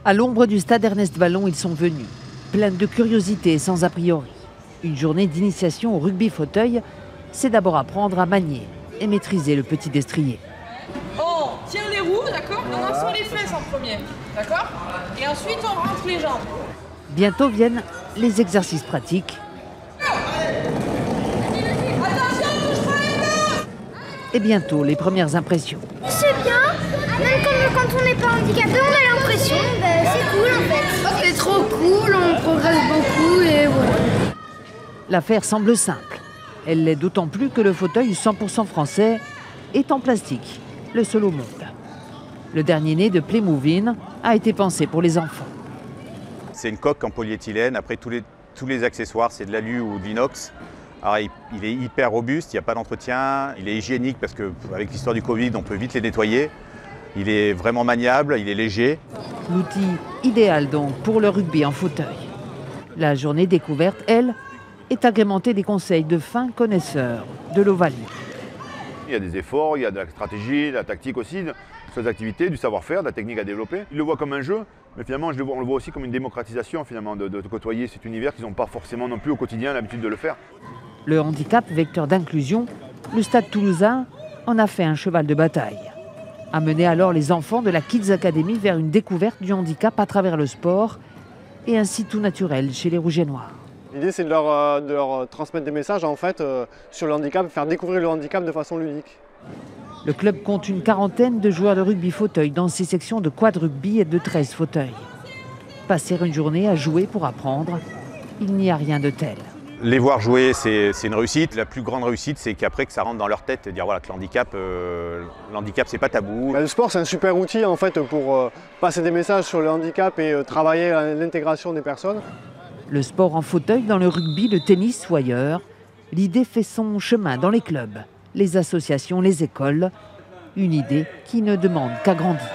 À l'ombre du stade Ernest Vallon, ils sont venus, pleins de curiosité et sans a priori. Une journée d'initiation au rugby fauteuil, c'est d'abord apprendre à manier et maîtriser le petit destrier. On tire les roues, d'accord, on en sur les fesses en premier, d'accord. Et ensuite on rentre les jambes. Bientôt viennent les exercices pratiques. Et bientôt les premières impressions. C'est bien, même quand on n'est pas handicapé, on a l'impression, c'est cool en fait. C'est trop cool, on progresse beaucoup et voilà. L'affaire semble simple. Elle l'est d'autant plus que le fauteuil 100% français est en plastique, le seul au monde. Le dernier né de Playmovin a été pensé pour les enfants. C'est une coque en polyéthylène. Après, tous les accessoires, c'est de l'alu ou de l'inox. Alors, il est hyper robuste, il n'y a pas d'entretien. Il est hygiénique parce qu'avec l'histoire du Covid, on peut vite les nettoyer. Il est vraiment maniable, il est léger. L'outil idéal donc pour le rugby en fauteuil. La journée découverte, elle, est agrémentée des conseils de fins connaisseurs de l'Ovalie. Il y a des efforts, il y a de la stratégie, de la tactique aussi, sur les activités, du savoir-faire, de la technique à développer. Ils le voient comme un jeu, mais finalement on le voit aussi comme une démocratisation finalement, de côtoyer cet univers qu'ils n'ont pas forcément non plus au quotidien l'habitude de le faire. Le handicap, vecteur d'inclusion, le Stade toulousain en a fait un cheval de bataille. Amener alors les enfants de la Kids Academy vers une découverte du handicap à travers le sport et ainsi tout naturel chez les Rouges et Noirs. L'idée c'est de leur transmettre des messages en fait, sur le handicap, faire découvrir le handicap de façon ludique. Le club compte une quarantaine de joueurs de rugby fauteuil dans ses sections de quad rugby et de 13 fauteuils. Passer une journée à jouer pour apprendre, il n'y a rien de tel. Les voir jouer, c'est une réussite. La plus grande réussite, c'est qu'après que ça rentre dans leur tête, dire voilà, que l'handicap, c'est pas tabou. Le sport, c'est un super outil en fait pour passer des messages sur le handicap et travailler à l'intégration des personnes. Le sport en fauteuil dans le rugby, le tennis ou ailleurs, l'idée fait son chemin dans les clubs, les associations, les écoles. Une idée qui ne demande qu'à grandir.